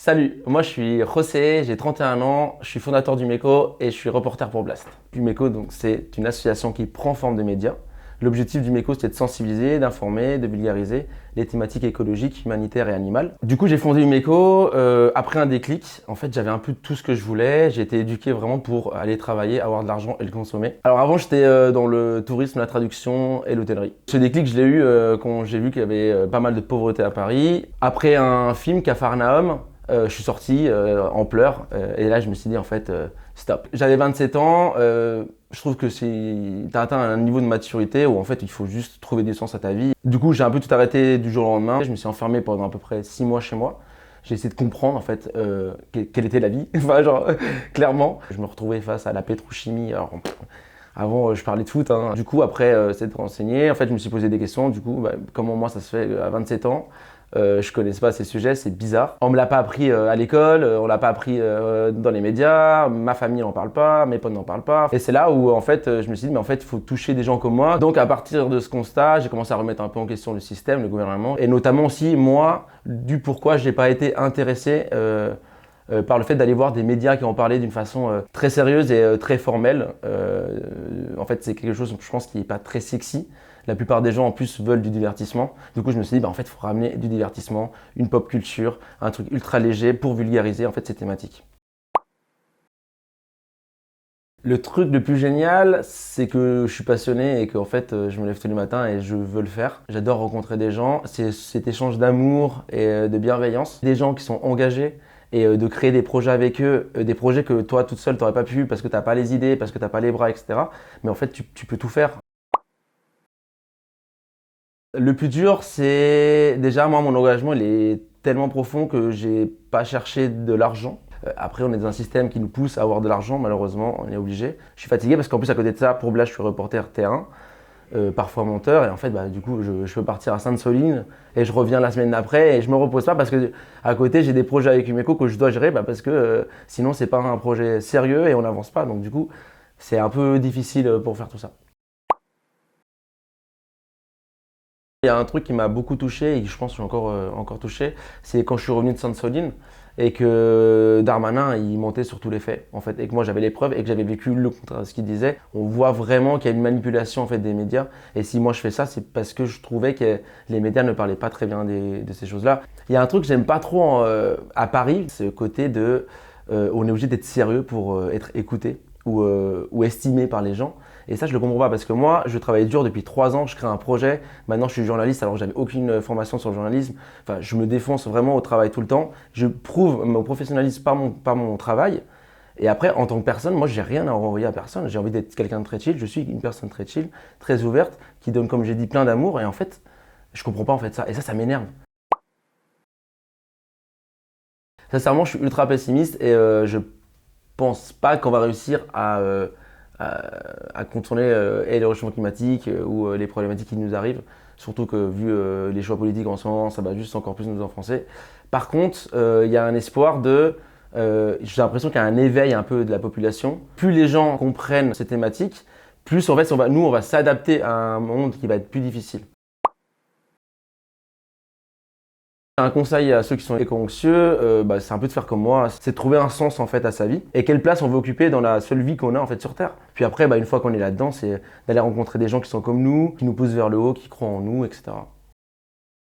Salut, moi je suis José, j'ai 31 ans, je suis fondateur du MECO et je suis reporter pour Blast. Du MECO, donc, c'est une association qui prend forme de médias. L'objectif du MECO, c'est de sensibiliser, d'informer, de vulgariser les thématiques écologiques, humanitaires et animales. Du coup, j'ai fondé MECO après un déclic. En fait, j'avais un peu de tout ce que je voulais. J'ai été éduqué vraiment pour aller travailler, avoir de l'argent et le consommer. Alors avant, j'étais dans le tourisme, la traduction et l'hôtellerie. Ce déclic, je l'ai eu quand j'ai vu qu'il y avait pas mal de pauvreté à Paris. Après un film, Capharnaüm, je suis sorti en pleurs et là je me suis dit en fait stop. J'avais 27 ans, je trouve que tu as atteint un niveau de maturité où en fait il faut juste trouver du sens à ta vie. Du coup j'ai un peu tout arrêté du jour au lendemain, je me suis enfermé pendant à peu près 6 mois chez moi. J'ai essayé de comprendre en fait quelle était la vie, enfin genre clairement. Je me retrouvais face à la pétrochimie. Alors, avant, je parlais de foot. Hein. Du coup, après, c'est de renseigner. En fait, je me suis posé des questions. Du coup, comment moi, ça se fait à 27 ans je connaissais pas ces sujets, c'est bizarre. On me l'a pas appris à l'école, on l'a pas appris dans les médias, ma famille n'en parle pas, mes potes n'en parlent pas. Et c'est là où en fait je me suis dit mais en fait il faut toucher des gens comme moi. Donc à partir de ce constat, j'ai commencé à remettre un peu en question le système, le gouvernement, et notamment aussi moi du pourquoi j'ai pas été intéressé par le fait d'aller voir des médias qui en parlaient d'une façon très sérieuse et très formelle. En fait, c'est quelque chose, je pense, qui n'est pas très sexy. La plupart des gens, en plus, veulent du divertissement. Du coup, je me suis dit, en fait, il faut ramener du divertissement, une pop culture, un truc ultra léger pour vulgariser, en fait, ces thématiques. Le truc le plus génial, c'est que je suis passionné et que en fait, je me lève tous les matins et je veux le faire. J'adore rencontrer des gens. C'est cet échange d'amour et de bienveillance. Des gens qui sont engagés et de créer des projets avec eux, des projets que toi, toute seule, tu n'aurais pas pu parce que tu n'as pas les idées, parce que tu n'as pas les bras, etc. Mais en fait, tu peux tout faire. Le plus dur, c'est déjà moi mon engagement il est tellement profond que j'ai pas cherché de l'argent. Après, on est dans un système qui nous pousse à avoir de l'argent, malheureusement, on est obligé. Je suis fatigué parce qu'en plus à côté de ça, pour Blast, je suis reporter terrain, parfois monteur, et en fait, du coup, je peux partir à Sainte-Soline et je reviens la semaine d'après et je me repose pas parce que à côté j'ai des projets avec Umeco que je dois gérer, parce que sinon c'est pas un projet sérieux et on n'avance pas. Donc du coup, c'est un peu difficile pour faire tout ça. Il y a un truc qui m'a beaucoup touché et que je pense que je suis encore touché, c'est quand je suis revenu de Sainte-Soline et que Darmanin il montait sur tous les faits en fait et que moi j'avais les preuves et que j'avais vécu le contraire de ce qu'il disait. On voit vraiment qu'il y a une manipulation en fait des médias et si moi je fais ça c'est parce que je trouvais que les médias ne parlaient pas très bien de ces choses-là. Il y a un truc que j'aime pas trop à Paris, c'est le côté de on est obligé d'être sérieux pour être écouté ou estimé par les gens. Et ça, je le comprends pas parce que moi, je travaille dur depuis 3 ans, je crée un projet. Maintenant, je suis journaliste alors que j'avais aucune formation sur le journalisme. Enfin, je me défonce vraiment au travail tout le temps. Je prouve mon professionnalisme par mon travail. Et après, en tant que personne, moi, j'ai rien à renvoyer à personne. J'ai envie d'être quelqu'un de très chill. Je suis une personne très chill, très ouverte, qui donne, comme j'ai dit, plein d'amour. Et en fait, je comprends pas en fait ça. Et ça m'énerve. Sincèrement, je suis ultra pessimiste et je pense pas qu'on va réussir à contourner et le réchauffement climatique ou les problématiques qui nous arrivent. Surtout que vu les choix politiques en ce moment, ça va juste encore plus nous enfoncer. Par contre, il y a un espoir j'ai l'impression qu'il y a un éveil un peu de la population. Plus les gens comprennent ces thématiques, plus en fait, on va s'adapter à un monde qui va être plus difficile. Un conseil à ceux qui sont éco-anxieux, c'est un peu de faire comme moi, c'est de trouver un sens en fait à sa vie et quelle place on veut occuper dans la seule vie qu'on a en fait sur Terre. Puis après, une fois qu'on est là-dedans, c'est d'aller rencontrer des gens qui sont comme nous, qui nous poussent vers le haut, qui croient en nous, etc.